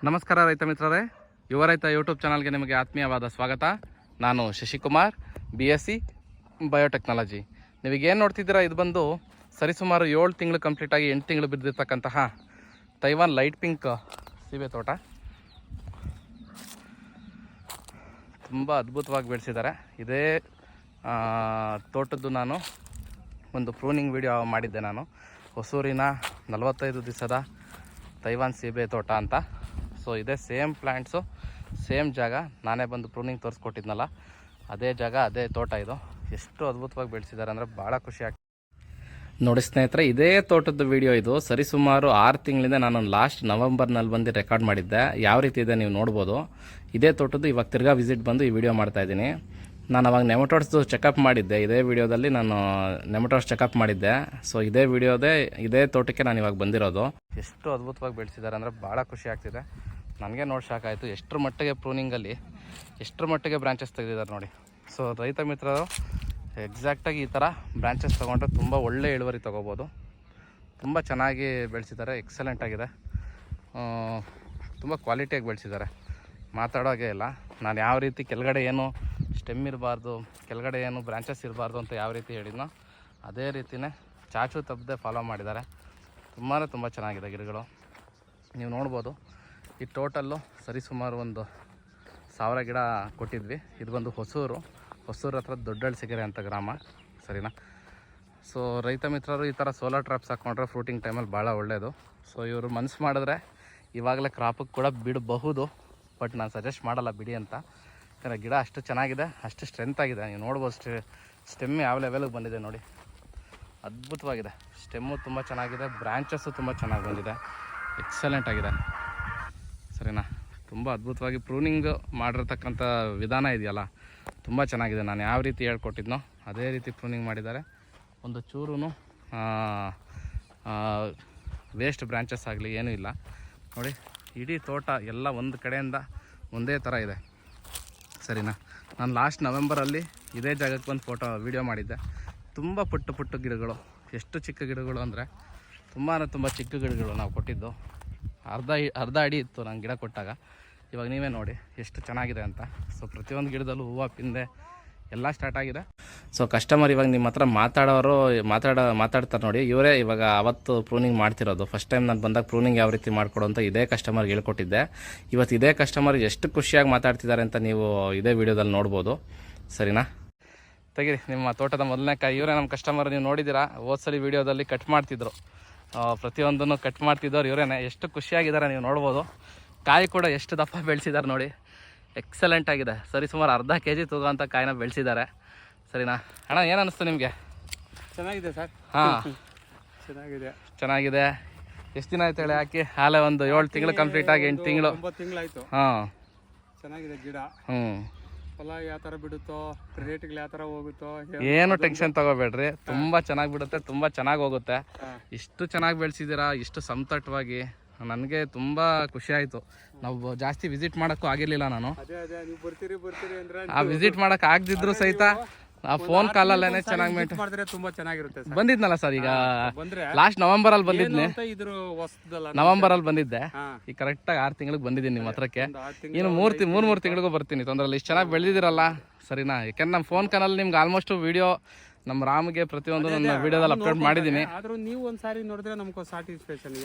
ನಮಸ್ಕಾರ ರೈತ ಮಿತ್ರರೇ, ಯುವ ರೈತ ಯೂಟ್ಯೂಬ್ ಚಾನಲ್ಗೆ ನಿಮಗೆ ಆತ್ಮೀಯವಾದ ಸ್ವಾಗತ. ನಾನು ಶಶಿಕುಮಾರ್, BSc ಬಯೋಟೆಕ್ನಾಲಜಿ. ನೀವೀಗೇನು ನೋಡ್ತಿದ್ದೀರಾ, ಇದು ಬಂದು ಸರಿಸುಮಾರು 7 ತಿಂಗಳು ಕಂಪ್ಲೀಟಾಗಿ 8 ತಿಂಗಳು ಬಿದ್ದಿರ್ತಕ್ಕಂತಹ ತೈವಾನ್ ಲೈಟ್ ಪಿಂಕ್ ಸೀಬೆ ತೋಟ. ತುಂಬ ಅದ್ಭುತವಾಗಿ ಬೆಳೆಸಿದ್ದಾರೆ. ಇದೇ ತೋಟದ್ದು ನಾನು ಒಂದು ಪ್ರೂನಿಂಗ್ ವಿಡಿಯೋ ಮಾಡಿದ್ದೆ. ನಾನು ಹೊಸೂರಿನ 45 ದಿವಸದ ತೈವಾನ್ ಸೀಬೆ ತೋಟ ಅಂತ. ಸೊ ಇದೇ ಸೇಮ್ ಪ್ಲ್ಯಾಂಟ್ಸು, ಸೇಮ್ ಜಾಗ. ನಾನೇ ಬಂದು ಪ್ರೂನಿಂಗ್ ತೋರಿಸ್ಕೊಟ್ಟಿದ್ನಲ್ಲ, ಅದೇ ಜಾಗ, ಅದೇ ತೋಟ. ಇದು ಎಷ್ಟು ಅದ್ಭುತವಾಗಿ ಬೆಳೆಸಿದ್ದಾರೆ ಅಂದರೆ ಭಾಳ ಖುಷಿ ಆಗ್ತದೆ ನೋಡಿ ಸ್ನೇಹಿತರೆ. ಇದೇ ತೋಟದ ವಿಡಿಯೋ ಇದು. ಸರಿಸುಮಾರು 6 ತಿಂಗಳಿಂದ ನಾನು ಲಾಸ್ಟ್ ನವೆಂಬರ್ನಲ್ಲಿ ಬಂದು ರೆಕಾರ್ಡ್ ಮಾಡಿದ್ದೆ. ಯಾವ ರೀತಿ ಇದೆ ನೀವು ನೋಡ್ಬೋದು. ಇದೇ ತೋಟದ್ದು ಇವಾಗ ತಿರ್ಗಾ ವಿಸಿಟ್ ಬಂದು ಈ ವಿಡಿಯೋ ಮಾಡ್ತಾಯಿದ್ದೀನಿ. ನಾನು ಅವಾಗ ನೆಮಟೋಡ್ಸ್ದು ಚೆಕಪ್ ಮಾಡಿದ್ದೆ. ಇದೇ ವಿಡಿಯೋದಲ್ಲಿ ನಾನು ನೆಮಟೋಡ್ಸ್ ಚೆಕಪ್ ಮಾಡಿದ್ದೆ. ಸೊ ಇದೇ ತೋಟಕ್ಕೆ ನಾನು ಇವಾಗ ಬಂದಿರೋದು. ಎಷ್ಟು ಅದ್ಭುತವಾಗಿ ಬೆಳೆಸಿದ್ದಾರೆ ಅಂದರೆ ಭಾಳ ಖುಷಿ ಆಗ್ತಿದೆ. ನನಗೆ ನೋಡಿ ಸಾಕಾಯಿತು ಎಷ್ಟರ ಮಟ್ಟಿಗೆ ಪ್ರೂನಿಂಗಲ್ಲಿ ಎಷ್ಟರ ಮಟ್ಟಿಗೆ ಬ್ರಾಂಚಸ್ ತೆಗೆದಿದ್ದಾರೆ ನೋಡಿ. ಸೊ ರೈತ ಮಿತ್ರರು ಎಕ್ಸಾಕ್ಟಾಗಿ ಈ ಥರ ಬ್ರಾಂಚಸ್ ತೊಗೊಂಡ್ರೆ ತುಂಬ ಒಳ್ಳೆ ಇಳುವರಿ ತೊಗೋಬೋದು. ತುಂಬ ಚೆನ್ನಾಗಿ ಬೆಳೆಸಿದ್ದಾರೆ, ಎಕ್ಸಲೆಂಟ್ ಆಗಿದೆ, ತುಂಬ ಕ್ವಾಲಿಟಿಯಾಗಿ ಬೆಳೆಸಿದ್ದಾರೆ. ಮಾತಾಡೋಗೆ ಇಲ್ಲ. ನಾನು ಯಾವ ರೀತಿ ಕೆಳಗಡೆ ಏನು ಸ್ಟೆಮ್ ಇರಬಾರ್ದು, ಕೆಳಗಡೆ ಏನು ಬ್ರಾಂಚಸ್ ಇರಬಾರ್ದು ಅಂತ ಯಾವ ರೀತಿ ಹೇಳಿದ್ನೋ ಅದೇ ರೀತಿಯೇ ಚಾಚು ತಪ್ಪದೆ ಫಾಲೋ ಮಾಡಿದ್ದಾರೆ. ತುಂಬ ಚೆನ್ನಾಗಿದೆ ಗಿಡಗಳು. ನೀವು ನೋಡ್ಬೋದು. ಈ ಟೋಟಲ್ಲು ಸರಿಸುಮಾರು ಒಂದು 1000 ಗಿಡ ಕೊಟ್ಟಿದ್ವಿ. ಇದು ಬಂದು ಹೊಸೂರು ಹತ್ರ ದೊಡ್ಡಳ್ಸಿಗೆರೆ ಅಂತ ಗ್ರಾಮ, ಸರಿನಾ. ಸೊ ರೈತ ಮಿತ್ರರು ಈ ಥರ ಸೋಲಾರ್ ಟ್ರಾಪ್ಸ್ ಹಾಕ್ಕೊಂಡ್ರೆ ಫ್ರೂಟಿಂಗ್ ಟೈಮಲ್ಲಿ ಭಾಳ ಒಳ್ಳೆಯದು. ಸೊ ಇವರು ಮನಸ್ಸು ಮಾಡಿದ್ರೆ ಇವಾಗಲೇ ಕ್ರಾಪಿಗೆ ಕೂಡ ಬಿಡಬಹುದು. ಬಟ್ ನಾನು ಸಜೆಸ್ಟ್ ಮಾಡಲ್ಲ ಬಿಡಿ ಅಂತ. ಯಾಕಂದರೆ ಗಿಡ ಅಷ್ಟು ಚೆನ್ನಾಗಿದೆ, ಅಷ್ಟು ಸ್ಟ್ರೆಂತ್ ಆಗಿದೆ. ನೀವು ನೋಡ್ಬೋದು ಸ್ಟೆಮ್ ಯಾವ ಲೆವೆಲಿಗೆ ಬಂದಿದೆ ನೋಡಿ, ಅದ್ಭುತವಾಗಿದೆ. ಸ್ಟೆಮ್ಮು ತುಂಬ ಚೆನ್ನಾಗಿದೆ, ಬ್ರ್ಯಾಂಚಸ್ಸು ತುಂಬ ಚೆನ್ನಾಗಿ ಬಂದಿದೆ, ಎಕ್ಸಲೆಂಟ್ ಆಗಿದೆ, ಸರಿನಾ. ತುಂಬ ಅದ್ಭುತವಾಗಿ ಪ್ರೂನಿಂಗ್ ಮಾಡಿರ್ತಕ್ಕಂಥ ವಿಧಾನ ಇದೆಯಲ್ಲ, ತುಂಬ ಚೆನ್ನಾಗಿದೆ. ನಾನು ಯಾವ ರೀತಿ ಹೇಳ್ಕೊಟ್ಟಿದ್ನೋ ಅದೇ ರೀತಿ ಪ್ರೂನಿಂಗ್ ಮಾಡಿದ್ದಾರೆ. ಒಂದು ಚೂರು ವೇಸ್ಟ್ ಬ್ರ್ಯಾಂಚಸ್ ಆಗಲಿ ಏನೂ ಇಲ್ಲ ನೋಡಿ. ಇಡೀ ತೋಟ ಎಲ್ಲ ಒಂದು ಕಡೆಯಿಂದ ಒಂದೇ ಥರ ಇದೆ, ಸರಿನಾ. ನಾನು ಲಾಸ್ಟ್ ನವೆಂಬರಲ್ಲಿ ಇದೇ ಜಾಗಕ್ಕೆ ಬಂದು ವಿಡಿಯೋ ಮಾಡಿದ್ದೆ. ತುಂಬ ಪುಟ್ಟ ಗಿಡಗಳು, ಎಷ್ಟು ಚಿಕ್ಕ ಗಿಡಗಳು ಅಂದರೆ ತುಂಬ ಚಿಕ್ಕ ಗಿಡಗಳು ನಾವು ಕೊಟ್ಟಿದ್ದು. ಅರ್ಧ ಅಡಿ ಇತ್ತು ನಾನು ಗಿಡ ಕೊಟ್ಟಾಗ. ಇವಾಗ ನೀವೇ ನೋಡಿ ಎಷ್ಟು ಚೆನ್ನಾಗಿದೆ ಅಂತ. ಸೊ ಪ್ರತಿಯೊಂದು ಗಿಡದಲ್ಲೂ ಹೂವು ಪಿಂದೆ ಎಲ್ಲ ಸ್ಟಾರ್ಟ್ ಆಗಿದೆ. ಸೊ ಕಸ್ಟಮರ್ ಇವಾಗ ನಿಮ್ಮ ಹತ್ರ ಮಾತಾಡ್ತಾರೆ ನೋಡಿ. ಇವರೇ ಇವಾಗ ಅವತ್ತು ಪ್ರೂನಿಂಗ್ ಮಾಡ್ತಿರೋದು. ಫಸ್ಟ್ ಟೈಮ್ ನಾನು ಬಂದಾಗ ಪ್ರೂನಿಂಗ್ ಯಾವ ರೀತಿ ಮಾಡ್ಕೊಡು ಅಂತ ಇದೇ ಕಸ್ಟಮರ್ಗೆ ಹೇಳ್ಕೊಟ್ಟಿದ್ದೆ. ಇವತ್ತು ಇದೇ ಕಸ್ಟಮರ್ ಎಷ್ಟು ಖುಷಿಯಾಗಿ ಮಾತಾಡ್ತಿದ್ದಾರೆ ಅಂತ ನೀವು ಇದೇ ವಿಡಿಯೋದಲ್ಲಿ ನೋಡ್ಬೋದು, ಸರಿನಾ. ತೆಗೀರಿ ನಿಮ್ಮ ತೋಟದ ಮೊದಲನೇ ಕಾಯಿ. ಇವರೇ ನಮ್ಮ ಕಸ್ಟಮರ್. ನೀವು ನೋಡಿದ್ದೀರಾ, ಹೋದ್ಸಲಿ ವಿಡಿಯೋದಲ್ಲಿ ಕಟ್ ಮಾಡ್ತಿದ್ರು, ಪ್ರತಿಯೊಂದನ್ನು ಕಟ್ ಮಾಡ್ತಿದ್ದವ್ರು ಇವರೇನೆ. ಎಷ್ಟು ಖುಷಿಯಾಗಿದ್ದಾರೆ ನೀವು ನೋಡ್ಬೋದು. ಕಾಯಿ ಕೂಡ ಎಷ್ಟು ದಪ್ಪ ಬೆಳೆಸಿದ್ದಾರೆ ನೋಡಿ, ಎಕ್ಸಲೆಂಟ್ ಆಗಿದೆ. ಸರಿಸುಮಾರು ಅರ್ಧ kg ತೂಗುವಂಥ ಕಾಯಿನ ಬೆಳೆಸಿದ್ದಾರೆ, ಸರಿನಾ. ಅಣ್ಣ ಏನು ಅನ್ನಿಸ್ತು ನಿಮಗೆ? ಚೆನ್ನಾಗಿದೆ ಸರ್. ಹಾಂ ಚೆನ್ನಾಗಿದೆ. ಎಷ್ಟು ದಿನ ಆಯ್ತು ಹೇಳಿ ಹಾಕಿ? ಹಾಲೆ ಒಂದು 7 ತಿಂಗಳು ಕಂಪ್ಲೀಟ್ ಆಗಿ 8 ತಿಂಗಳು 9 ತಿಂಗಳಾಯ್ತು. ಹಾಂ, ಚೆನ್ನಾಗಿದೆ ಗಿಡ. ಫಲ ಯಾವ ಥರ ಬಿಡುತ್ತೋ, ರೇಟ್ಗಳು ಯಾವ ಥರ ಹೋಗುತ್ತೋ ಏನು ಟೆನ್ಷನ್ ತಗೋಬೇಡ್ರಿ. ತುಂಬ ಚೆನ್ನಾಗಿ ಬಿಡುತ್ತೆ, ತುಂಬ ಚೆನ್ನಾಗಿ ಹೋಗುತ್ತೆ. ಇಷ್ಟು ಚೆನ್ನಾಗಿ ಬೆಳೆಸಿದ್ದೀರಾ, ಇಷ್ಟು ಸಮತಟ್ಟವಾಗಿ. ನನಗೆ ತುಂಬ ಖುಷಿ ಆಯಿತು. ನಾವು ಜಾಸ್ತಿ ವಿಸಿಟ್ ಮಾಡೋಕ್ಕೂ ಆಗಿರಲಿಲ್ಲ. ನಾನು ನೀವು ಬರ್ತೀರಿ ಅಂದ್ರೆ ಆ ವಿಸಿಟ್ ಮಾಡೋಕೆ ಆಗದಿದ್ರು ಸಹಿತ ಆ ಫೋನ್ ಕಾಲಲ್ಲೇ ಚೆನ್ನಾಗಿ ಮಾಡಿದ್ರೆ ತುಂಬ ಚೆನ್ನಾಗಿರುತ್ತೆ. ಬಂದಿದ್ನಲ್ಲ ಸರ್, ಈಗ ಲಾಸ್ಟ್ ನವೆಂಬರಲ್ಲಿ ಬಂದಿದ್ದೆ. ನವೆಂಬರಲ್ಲಿ ಬಂದಿದ್ದೆ. ಈಗ ಕರೆಕ್ಟಾಗಿ 6 ತಿಂಗಳಿಗೆ ಬಂದಿದ್ದೀನಿ ನಿಮ್ಮ ಹತ್ರಕ್ಕೆ. ಇನ್ನು 3 ತಿಂಗಳಿಗೂ ಬರ್ತೀನಿ, ತೊಂದರೆ ಇಲ್ಲ. ಇಷ್ಟು ಚೆನ್ನಾಗಿ ಬೆಳೆದಿದ್ದೀರಲ್ಲ, ಸರಿನಾ. ಯಾಕೆಂದ್ರೆ ನಮ್ಮ ಫೋನ್ ಕಾಲಲ್ಲಿ ನಿಮ್ಗೆ ಆಲ್ಮೋಸ್ಟ್ ವಿಡಿಯೋ ನಮ್ಮ ರಾಮ್ಗೆ ಪ್ರತಿಯೊಂದು ನನ್ನ ವಿಡಿಯೋದಲ್ಲಿ ಅಪ್ಲೋಡ್ ಮಾಡಿದ್ದೀನಿ. ನೀವು ಒಂದ್ಸಾರಿ ನೋಡಿದ್ರೆ ನಮ್ಗೆ ಸ್ಯಾಟಿಸ್ಫ್ಯಾಕ್ಷನ್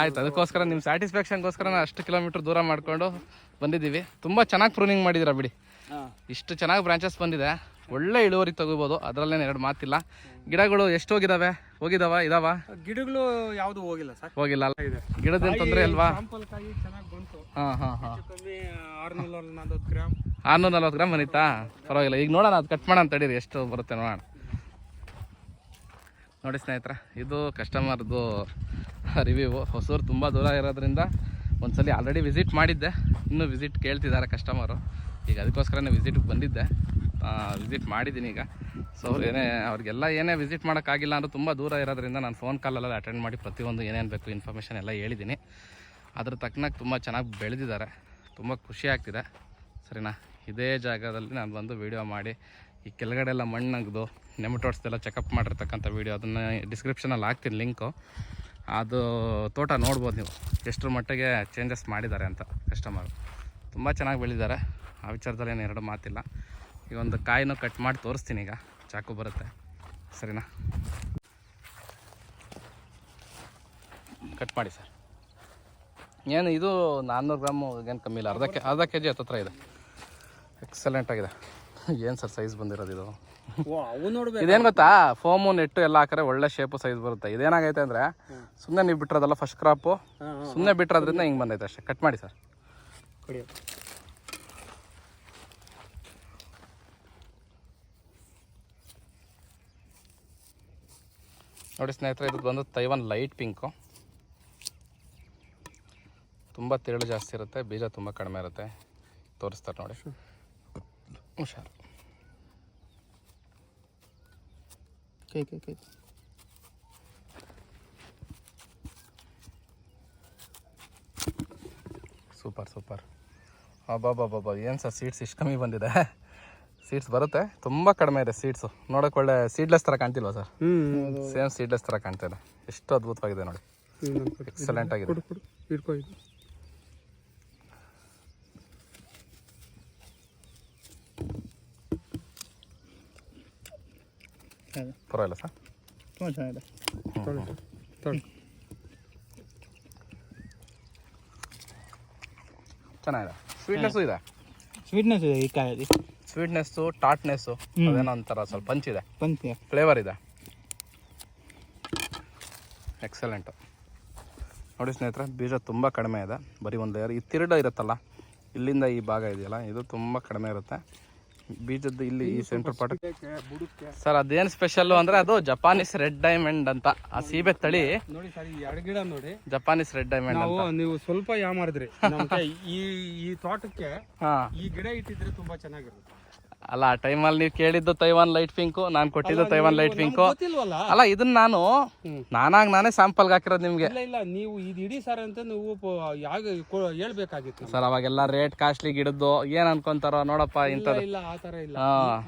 ಆಯ್ತು. ಅದಕ್ಕೋಸ್ಕರ ನಿಮ್ಮ ಸ್ಯಾಟಿಸ್ಫ್ಯಾಕ್ಷನ್ಗೋಸ್ಕರ ಅಷ್ಟು ಕಿಲೋಮೀಟರ್ ದೂರ ಮಾಡ್ಕೊಂಡು ಬಂದಿದ್ದೀವಿ. ತುಂಬ ಚೆನ್ನಾಗಿ ಪ್ರೂನಿಂಗ್ ಮಾಡಿದ್ದೀರಾ ಬಿಡಿ. ಇಷ್ಟು ಚೆನ್ನಾಗಿ ಬ್ರಾಂಚಸ್ ಬಂದಿದೆ, ಒಳ್ಳೆ ಇಳುವರಿ ತಗೋಬೋದು, ಅದರಲ್ಲೇನು 2 ಮಾತಿಲ್ಲ. ಗಿಡಗಳು ಎಷ್ಟು ಇದಾವ? ಗಿಡಗಳು ಯಾವುದು ಹೋಗಿಲ್ಲ ಸರ್. ಹೋಗಿಲ್ಲ. ಗಿಡದ ತೊಂದರೆ ಅಲ್ವಾ? ಹಾಂ 640 ಗ್ರಾಮ್ 640 ಗ್ರಾಮ್ ಬಂದಿತ್ತಾ? ಪರವಾಗಿಲ್ಲ. ಈಗ ನೋಡೋಣ, ಅದು ಕಟ್ ಮಾಡೋಣ ತಡೀರಿ, ಎಷ್ಟು ಬರುತ್ತೆ ನೋಡೋಣ. ನೋಡಿ ಸ್ನೇಹಿತರೆ, ಇದು ಕಸ್ಟಮರ್ದು ರಿವ್ಯೂ. ಹೊಸೂರು ತುಂಬ ದೂರ ಇರೋದ್ರಿಂದ ಒಂದ್ಸಲಿ ಆಲ್ರೆಡಿ ವಿಸಿಟ್ ಮಾಡಿದ್ದೆ, ಇನ್ನೂ ವಿಸಿಟ್ ಕೇಳ್ತಿದ್ದಾರೆ ಕಸ್ಟಮರು. ಈಗ ಅದಕ್ಕೋಸ್ಕರನೇ ವಿಸಿಟ್ಗೆ ಬಂದಿದ್ದೆ, ವಿಸಿಟ್ ಮಾಡಿದ್ದೀನಿ ಈಗ. ಸೊ ಅವ್ರಿಗೆಲ್ಲ ಏನೇ ವಿಸಿಟ್ ಮಾಡೋಕ್ಕಾಗಿಲ್ಲ ಅಂದರೂ ತುಂಬ ದೂರ ಇರೋದ್ರಿಂದ ನಾನು ಫೋನ್ ಕಾಲಲ್ಲೆಲ್ಲ ಅಟೆಂಡ್ ಮಾಡಿ ಪ್ರತಿಯೊಂದು ಏನೇನು ಬೇಕು ಇನ್ಫಾರ್ಮೇಷನ್ ಎಲ್ಲ ಹೇಳಿದ್ದೀನಿ. ಅದ್ರ ತಕ್ಕನಾಗಿ ತುಂಬ ಚೆನ್ನಾಗಿ ಬೆಳೆದಿದ್ದಾರೆ, ತುಂಬ ಖುಷಿ ಆಗ್ತಿದೆ, ಸರಿನಾ. ಇದೇ ಜಾಗದಲ್ಲಿ ನಾನು ಬಂದು ವೀಡಿಯೋ ಮಾಡಿ ಈ ಕೆಳಗಡೆ ಎಲ್ಲ ಮಣ್ಣಾಗ್ದು ನೆಮಟೋಡ್ಸ್ದೆಲ್ಲ ಚೆಕಪ್ ಮಾಡಿರ್ತಕ್ಕಂಥ ವೀಡಿಯೋ, ಅದನ್ನು ಡಿಸ್ಕ್ರಿಪ್ಷನಲ್ಲಿ ಹಾಕ್ತೀನಿ ಲಿಂಕು. ಅದು ತೋಟ ನೋಡ್ಬೋದು ನೀವು ಎಷ್ಟರ ಮಟ್ಟಿಗೆ ಚೇಂಜಸ್ ಮಾಡಿದ್ದಾರೆ ಅಂತ ಕಸ್ಟಮರು. ತುಂಬ ಚೆನ್ನಾಗಿ ಬೆಳೆದಿದ್ದಾರೆ, ಆ ವಿಚಾರದಲ್ಲಿ ಏನು ಎರಡು ಮಾತಿಲ್ಲ. ಈಗ ಒಂದು ಕಾಯಿನೂ ಕಟ್ ಮಾಡಿ ತೋರಿಸ್ತೀನಿ, ಈಗ ಚಾಕು ಬರುತ್ತೆ ಸರಿನಾ. ಕಟ್ ಮಾಡಿ ಸರ್. ಏನು ಇದು 400 ಗ್ರಾಮು ಏನು ಕಮ್ಮಿ ಇಲ್ಲ, ಅರ್ಧ ಕೆ ಜಿ ಹತ್ತತ್ರ ಇದೆ. ಎಕ್ಸಲೆಂಟ್ ಆಗಿದೆ. ಏನು ಸರ್ ಸೈಜ್ ಬಂದಿರೋದು ಇದು. ಇದೇನು ಗೊತ್ತಾ, ಫೋಮು ನೆಟ್ಟು ಎಲ್ಲ ಹಾಕಿದ್ರೆ ಒಳ್ಳೆ ಶೇಪು ಸೈಜ್ ಬರುತ್ತೆ. ಇದೇನಾಗೈತೆ ಅಂದರೆ ಸುಮ್ಮನೆ ನೀವು ಬಿಟ್ಟಿರೋದಲ್ಲ ಫಸ್ಟ್ ಕ್ರಾಪು, ಸುಮ್ಮನೆ ಬಿಟ್ಟಿರೋದ್ರಿಂದ ಹಿಂಗೆ ಬಂದೈತೆ ಅಷ್ಟೇ. ಕಟ್ ಮಾಡಿ ಸರ್. ನೋಡಿ ಸ್ನೇಹಿತರೆ, ಇದು ಬಂದು ತೈವಾನ್ ಲೈಟ್ ಪಿಂಕು. ತುಂಬ ತಿರುಳು ಜಾಸ್ತಿ ಇರುತ್ತೆ, ಬೀಜ ತುಂಬ ಕಡಿಮೆ ಇರುತ್ತೆ. ತೋರಿಸ್ತಾರೆ ನೋಡಿ, ಹುಷಾರು. ಕೈ ಸೂಪರ್ ಸೂಪರ್. ಬಾಬಾ ಏನು ಸರ್ ಸೀಡ್ಸ್ ಇಷ್ಟು ಕಮ್ಮಿ ಬಂದಿದೆ. ಸೀಡ್ಸ್ ಬರುತ್ತೆ, ತುಂಬ ಕಡಿಮೆ ಇದೆ ಸೀಡ್ಸು. ನೋಡೋಕೆ ಒಳ್ಳೆ ಸೀಡ್ಲೆಸ್ ಥರ ಕಾಣ್ತಿಲ್ವಾ ಸರ್? ಸೇಮ್ ಸೀಡ್ಲೆಸ್ ಥರ ಕಾಣ್ತಾ ಇದೆ. ಎಷ್ಟು ಅದ್ಭುತವಾಗಿದೆ ನೋಡಿ, ಎಕ್ಸಲೆಂಟ್ ಆಗಿದೆ. ಪರವಾಗಿಲ್ಲ ಸರ್, ತುಂಬ ಚೆನ್ನಾಗಿದೆ. ಚೆನ್ನಾಗಿದೆ. ಸ್ವೀಟ್ನೆಸ್ಸು ಇದೆ, ಈ ಕಾಯಲ್ಲಿ ಸ್ವೀಟ್ನೆಸ್ಸು, ಟಾಟ್ನೆಸ್ಸು, ಅದೇನೋ ಒಂಥರ ಸ್ವಲ್ಪ ಪಂಚಿದೆ, ಫ್ಲೇವರ್ ಇದೆ. ಎಕ್ಸಲೆಂಟು. ನೋಡಿ ಸ್ನೇಹಿತರೆ, ಬೀಜ ತುಂಬ ಕಡಿಮೆ ಇದೆ, ಬರೀ ಒಂದು ಲೇಯರ್. ಈ ತಿರುಳು ಇರುತ್ತಲ್ಲ, ಇಲ್ಲಿಂದ ಈ ಭಾಗ ಇದೆಯಲ್ಲ, ಇದು ತುಂಬ ಕಡಿಮೆ ಇರುತ್ತೆ ಬೀಜದ್ದು. ಇಲ್ಲಿ ಈ ಸೆಂಟ್ರ್ ಪಾರ್ಟ್ ಸರ್, ಅದೇನು ಸ್ಪೆಷಲ್ಲು ಅಂದರೆ ಅದು ಜಪಾನೀಸ್ ರೆಡ್ ಡೈಮಂಡ್ ಅಂತ. ಆ ಸೀಬೆ ತಳಿ ನೋಡಿ ಸರ್, ಈ 2 ಗಿಡ ನೋಡಿ, ಜಪಾನೀಸ್ ರೆಡ್ ಡೈಮಂಡ್ ಅಂತ. ನೀವು ಸ್ವಲ್ಪ ಯಾಮಾರಿದ್ರಿ ಈ ತೋಟಕ್ಕೆ ಈ ಗಿಡ ಇಟ್ಟಿದ್ರೆ ತುಂಬಾ ಚೆನ್ನಾಗಿರುತ್ತೆ. ಅಲ್ಲ, ಆ ಟೈಮಲ್ಲಿ ನೀವು ಕೇಳಿದ್ದು ತೈವಾನ್ ಲೈಟ್ ಪಿಂಕು, ನಾನು ಕೊಟ್ಟಿದ್ದು ತೈವಾನ್ ಲೈಟ್ ಪಿಂಕು. ಅಲ್ಲ, ಇದನ್ನ ನಾನೇ ಸ್ಯಾಂಪಲ್ಗೆ ಹಾಕಿರೋದು ನಿಮ್ಗೆ. ಇಲ್ಲ, ನೀವು ಇದು ಇಡೀ ಸರ್ ಅಂತ ನೀವು ಹೇಳ್ಬೇಕಾಗಿತ್ತು ಸರ್. ಅವಾಗೆಲ್ಲ ರೇಟ್ ಕಾಸ್ಟ್ಲಿ ಗಿಡದ್ದು ಏನ್ ಅನ್ಕೊಂತಾರೋ ನೋಡಪ್ಪ ಇಂಥದ್ದು. ಇಲ್ಲ, ಆ ತರ ಇಲ್ಲ.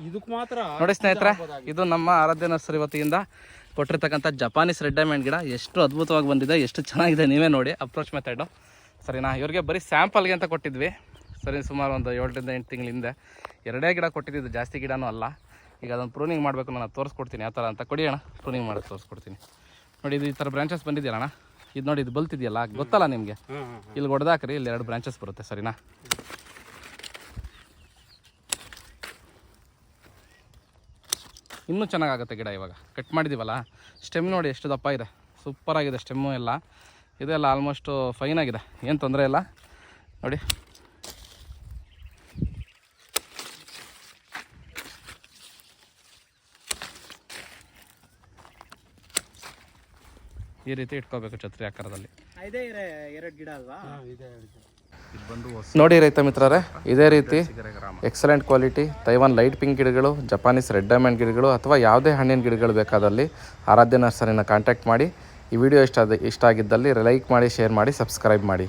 ಇದಕ್ಕೆ ಮಾತ್ರ ನೋಡಿ ಸ್ನೇಹಿತರೆ, ಇದು ನಮ್ಮ ಆರಾಧ್ಯ ನರ್ಸರಿ ವತಿಯಿಂದ ಕೊಟ್ಟಿರ್ತಕ್ಕಂಥ ಜಪಾನೀಸ್ ರೆಡ್ ಡೈಮಂಡ್ ಗಿಡ. ಎಷ್ಟು ಅದ್ಭುತವಾಗಿ ಬಂದಿದೆ, ಎಷ್ಟು ಚೆನ್ನಾಗಿದೆ, ನೀವೇ ನೋಡಿ. ಅಪ್ರೋಚ್ ಮೆಥಡು ಸರಿನಾ. ಇವ್ರಿಗೆ ಬರೀ ಸ್ಯಾಂಪಲ್ಗೆ ಅಂತ ಕೊಟ್ಟಿದ್ವಿ ಸರಿ, ಸುಮಾರು ಒಂದು 7 ರಿಂದ 8 ತಿಂಗಳ ಹಿಂದೆ. 2 ಗಿಡ ಕೊಟ್ಟಿದ್ದು, ಜಾಸ್ತಿ ಗಿಡನೂ ಅಲ್ಲ. ಈಗ ಅದನ್ನು ಪ್ರೂನಿಂಗ್ ಮಾಡಬೇಕು, ನಾನು ತೋರಿಸ್ಕೊಡ್ತೀನಿ ಯಾವ ಥರ ಅಂತ. ಕೊಡಿ ಅಣ್ಣ, ಪ್ರೂನಿಂಗ್ ಮಾಡೋದು ತೋರಿಸ್ಕೊಡ್ತೀನಿ. ನೋಡಿ, ಇದು ಈ ಥರ ಬ್ರಾಂಚಸ್ ಬಂದಿದೆಯಲ್ಲ ಅಣ್ಣ, ಇದು ನೋಡಿ, ಇದು ಬಲ್ತಿದೆಯಲ್ಲ, ಗೊತ್ತಲ್ಲ ನಿಮಗೆ. ಇಲ್ಲಿ ಹೊಡೆದಾಕ್ರಿ, ಇಲ್ಲಿ 2 ಬ್ರಾಂಚಸ್ ಬರುತ್ತೆ ಸರಿನಾ. ಇನ್ನೂ ಚೆನ್ನಾಗಾಗುತ್ತೆ ಗಿಡ. ಇವಾಗ ಕಟ್ ಮಾಡಿದ್ದೀವಲ್ಲ, ಸ್ಟೆಮ್ ನೋಡಿ ಎಷ್ಟು ದಪ್ಪ ಇದೆ, ಸೂಪರಾಗಿದೆ ಸ್ಟೆಮ್ಮು ಎಲ್ಲ. ಇದೆಲ್ಲ ಆಲ್ಮೋಸ್ಟು ಫೈನ್ ಆಗಿದೆ, ಏನು ತೊಂದರೆ ಇಲ್ಲ ನೋಡಿ. ಈ ರೀತಿ ಇಟ್ಕೋಬೇಕು ಛತ್ರಿ ಆಕಾರದಲ್ಲಿ. ನೋಡಿ ರೈತ ಮಿತ್ರರೇ, ಇದೇ ರೀತಿ excellent quality Taiwan light pink ಗಿಡಗಳು, ಜಪಾನೀಸ್ ರೆಡ್ ಡೈಮಂಡ್ ಗಿಡಗಳು ಅಥವಾ ಯಾವುದೇ ಹಣ್ಣಿನ ಗಿಡಗಳು ಬೇಕಾದಲ್ಲಿ ಆರಾಧ್ಯ ನರ್ಸರಿನ ಕಾಂಟ್ಯಾಕ್ಟ್ ಮಾಡಿ. ಈ ವಿಡಿಯೋ ಇಷ್ಟ ಆಗಿದ್ದಲ್ಲಿ ಲೈಕ್ ಮಾಡಿ, ಶೇರ್ ಮಾಡಿ, ಸಬ್ಸ್ಕ್ರೈಬ್ ಮಾಡಿ.